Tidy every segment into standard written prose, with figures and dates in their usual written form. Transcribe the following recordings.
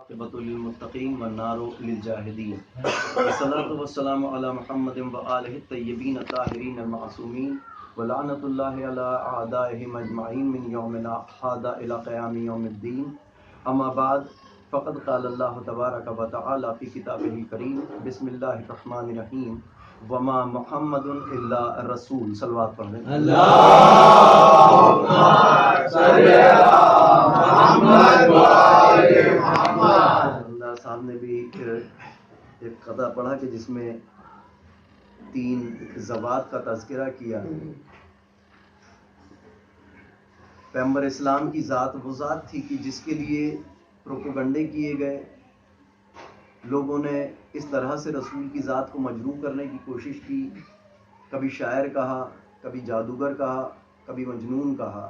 عاقبۃ للمتقین والنار للجاہدین والصلاۃ والسلام علی محمد وآلہ الطیبین الطاہرین المعصومین ولعنۃ اللہ علی اعدائہم اجمعین من یومنا ھذا الی قیام یوم الدین اما بعد فقد قال اللہ تبارک و تعالی فی کتابہ الکریم بسم اللہ الرحمن الرحیم وما محمد الا الرسول صلوات پڑھ لیں اللہم صلی علی محمد وآل محمد۔ اللہ صاحب نے بھی ایک قطعہ پڑھا کہ جس میں 3 ذوات کا تذکرہ کیا۔ پیغمبر اسلام کی ذات وہ ذات تھی کہ جس کے لیے پروپیگنڈے کیے گئے، لوگوں نے اس طرح سے رسول کی ذات کو مجروح کرنے کی کوشش کی، کبھی شاعر کہا، کبھی جادوگر کہا، کبھی مجنون کہا۔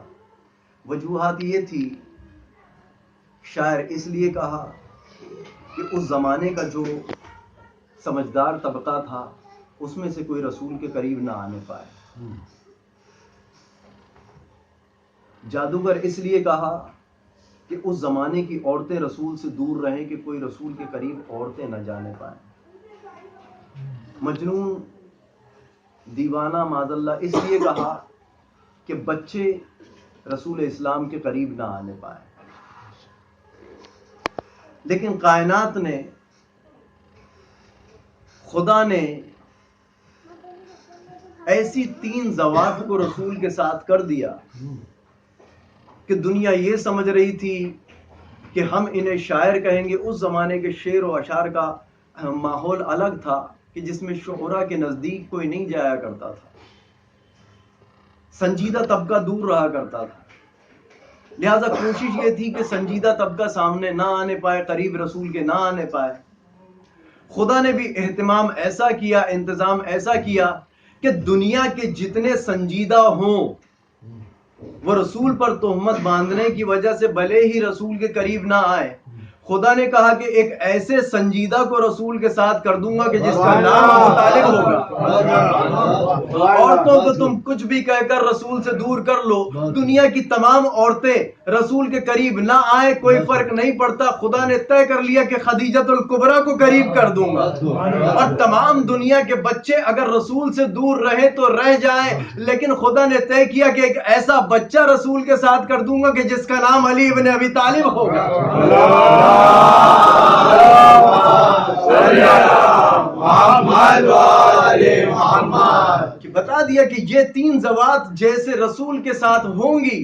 وجوہات یہ تھی، شاعر اس لیے کہا کہ اس زمانے کا جو سمجھدار طبقہ تھا اس میں سے کوئی رسول کے قریب نہ آنے پائے۔ جادوگر اس لیے کہا کہ اس زمانے کی عورتیں رسول سے دور رہیں کہ کوئی رسول کے قریب عورتیں نہ جانے پائیں۔ مجنون دیوانہ معاذ اللہ اس لیے کہا کہ بچے رسول اسلام کے قریب نہ آنے پائیں۔ لیکن کائنات نے، خدا نے ایسی 3 ذوات کو رسول کے ساتھ کر دیا کہ دنیا یہ سمجھ رہی تھی کہ ہم انہیں شاعر کہیں گے۔ اس زمانے کے شعر و اشعار کا ماحول الگ تھا کہ جس میں شعراء کے نزدیک کوئی نہیں جایا کرتا تھا، سنجیدہ طبقہ دور رہا کرتا تھا۔ لہذا کوشش یہ تھی کہ سنجیدہ طبقہ سامنے نہ آنے پائے، قریب رسول کے نہ آنے پائے۔ خدا نے بھی اہتمام ایسا کیا، انتظام ایسا کیا کہ دنیا کے جتنے سنجیدہ ہوں وہ رسول پر تہمت باندھنے کی وجہ سے بھلے ہی رسول کے قریب نہ آئے۔ خدا نے کہا کہ ایک ایسے سنجیدہ کو رسول کے ساتھ کر دوں گا کہ جس کا نام ابو طالب ہوگا۔ عورتوں کو تم کچھ بھی کہہ کر رسول سے دور کر لو، دنیا کی تمام عورتیں رسول کے قریب نہ آئے، کوئی فرق نہیں پڑتا۔ خدا نے طے کر لیا کہ خدیجۃ الکبریٰ کو قریب کر دوں گا، اور تمام دنیا کے بچے اگر رسول سے دور رہے تو رہ جائیں، لیکن خدا نے طے کیا کہ ایک ایسا بچہ رسول کے ساتھ کر دوں گا کہ جس کا نام علی ابن ابی طالب ہوگا۔ کہ بتا دیا کہ یہ 3 ذوات جیسے رسول کے ساتھ ہوں گی،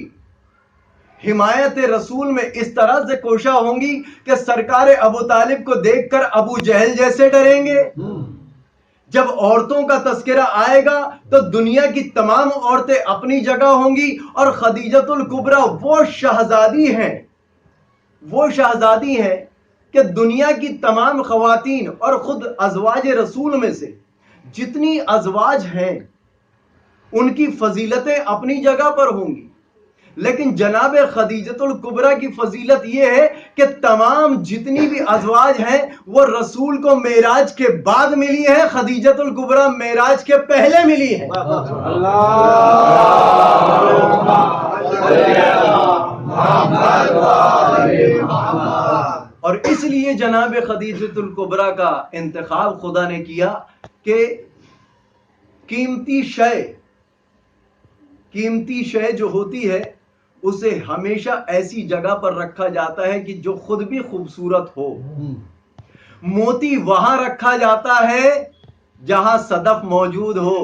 حمایت رسول میں اس طرح سے کوشاں ہوں گی کہ سرکار ابو طالب کو دیکھ کر ابو جہل جیسے ڈریں گے۔ جب عورتوں کا تذکرہ آئے گا تو دنیا کی تمام عورتیں اپنی جگہ ہوں گی، اور خدیجۃ الکبریٰ وہ شہزادی ہیں کہ دنیا کی تمام خواتین اور خود ازواج رسول میں سے جتنی ازواج ہیں ان کی فضیلتیں اپنی جگہ پر ہوں گی، لیکن جناب خدیجۃ الکبریٰ کی فضیلت یہ ہے کہ تمام جتنی بھی ازواج ہیں وہ رسول کو معراج کے بعد ملی ہیں، خدیجۃ الکبریٰ معراج کے پہلے ملی ہیں۔ اور اس لیے جناب خدیجۃ الکبریٰ کا انتخاب خدا نے کیا کہ قیمتی شے جو ہوتی ہے اسے ہمیشہ ایسی جگہ پر رکھا جاتا ہے کہ جو خود بھی خوبصورت ہو۔ موتی وہاں رکھا جاتا ہے جہاں صدف موجود ہو۔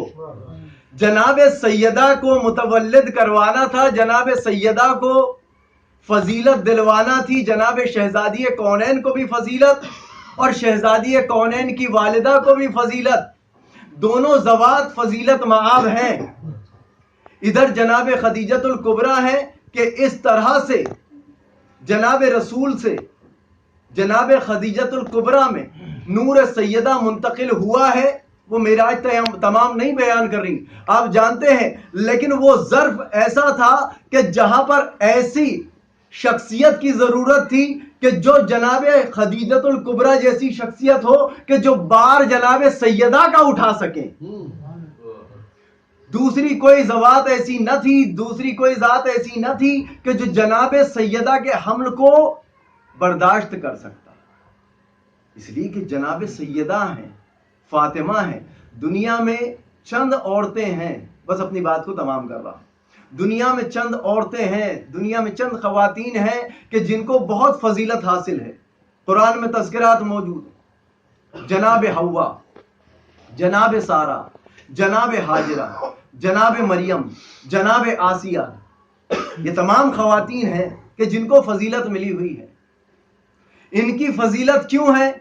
جناب سیدہ کو متولد کروانا تھا، جناب سیدہ کو فضیلت دلوانا تھی، جناب شہزادی کونین کو بھی فضیلت اور شہزادی کونین کی والدہ کو بھی فضیلت، دونوں ذوات فضیلت مآب ہیں۔ ادھر جناب خدیجۃ الکبریٰ ہے کہ اس طرح سے جناب رسول سے جناب خدیجۃ الکبریٰ میں نور سیدہ منتقل ہوا ہے۔ وہ معراج تمام نہیں بیان کر رہی، آپ جانتے ہیں، لیکن وہ ظرف ایسا تھا کہ جہاں پر ایسی شخصیت کی ضرورت تھی کہ جو جناب خدیجۃ الکبریٰ جیسی شخصیت ہو کہ جو بار جناب سیدہ کا اٹھا سکے۔ دوسری کوئی ذات ایسی نہ تھی کہ جو جناب سیدہ کے حمل کو برداشت کر سکتا۔ اس لیے کہ جناب سیدہ ہیں، فاطمہ ہیں. دنیا میں چند عورتیں ہیں، بس اپنی بات کو تمام کر رہا ہوں. دنیا میں چند عورتیں ہیں، دنیا میں چند خواتین ہیں کہ جن کو بہت فضیلت حاصل ہے. قرآن میں تذکرات موجود ہیں. جناب حوا، جناب سارہ، جناب ہاجرہ، جناب مریم، جناب آسیہ، یہ تمام خواتین ہیں کہ جن کو فضیلت ملی ہوئی ہے. ان کی فضیلت کیوں ہے؟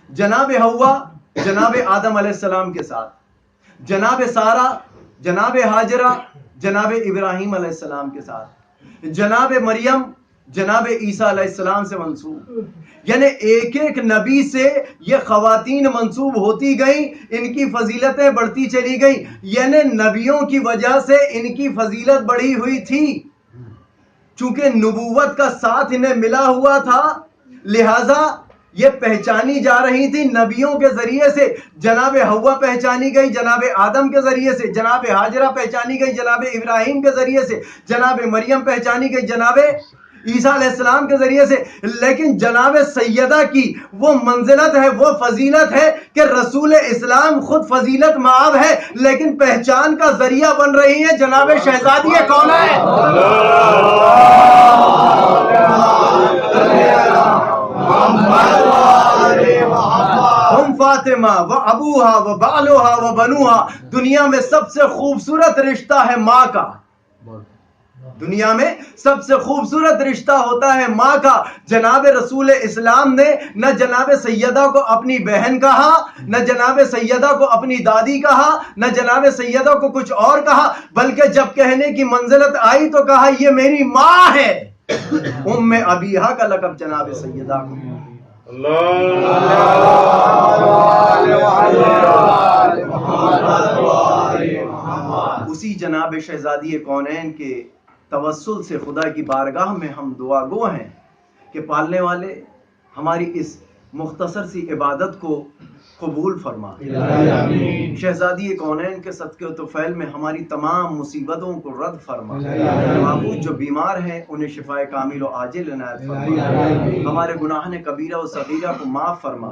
جناب حوا جناب آدم علیہ السلام کے ساتھ، جناب سارہ جناب ہاجرہ جناب ابراہیم علیہ السلام کے ساتھ، جناب مریم جناب عیسیٰ علیہ السلام سے منسوب. یعنی ایک ایک نبی سے یہ خواتین منسوب ہوتی گئیں، ان کی فضیلتیں بڑھتی چلی گئیں. یعنی نبیوں کی وجہ سے ان کی فضیلت بڑھی ہوئی تھی. چونکہ نبوت کا ساتھ انہیں ملا ہوا تھا، لہذا یہ پہچانی جا رہی تھی نبیوں کے ذریعے سے. جناب حوا پہچانی گئی جناب آدم کے ذریعے سے، جناب ہاجرہ پہچانی گئی جناب ابراہیم کے ذریعے سے، جناب مریم پہچانی گئی جناب عیسیٰ علیہ السلام کے ذریعے سے. لیکن جناب سیدہ کی وہ منزلت ہے، وہ فضیلت ہے کہ رسول اسلام خود فضیلت مآب ہے، لیکن پہچان کا ذریعہ بن رہی ہے جناب شہزادی کون ہے؟ فاطمہ و ابوہا و بالوہا و بنوہا. دنیا میں سب سے خوبصورت رشتہ ہے ماں کا. دنیا میں سب سے خوبصورت رشتہ ہوتا ہے ماں کا. جناب رسول اسلام نے نہ جناب سیدہ کو اپنی بہن کہا، نہ جناب سیدہ کو اپنی دادی کہا، نہ جناب سیدہ کو کچھ اور کہا، بلکہ جب کہنے کی منزلت آئی تو کہا یہ میری ماں ہے. ام ابیہا کا لقب جناب سیدہ کو. اسی جناب شہزادی کونین کے توسل سے خدا کی بارگاہ میں ہم دعا گو ہیں کہ پالنے والے ہماری اس مختصر سی عبادت کو قبول فرما. شہزادی کونین کے صدقے و طفیل میں ہماری تمام مصیبتوں کو رد فرما. معبود جو بیمار ہیں انہیں شفائے کامل و عاجل عنایت فرما. ہمارے گناہان کبیرہ و صغیرہ کو معاف فرما.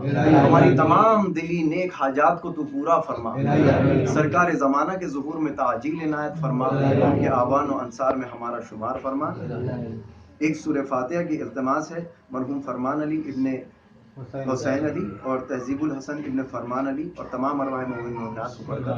ہماری تمام دلی نیک حاجات کو تو پورا فرما. سرکار زمانہ کے ظہور میں تعجیل عنایت فرما. ان کے آوان و انصار میں ہمارا شمار فرما. ایک سورہ فاتحہ کی التماس ہے مرحوم فرمان علی ابن حسین علی اور تہذیب الحسن ابن فرمان علی اور تمام ارواح مومنین و مومنات کو پڑھ کر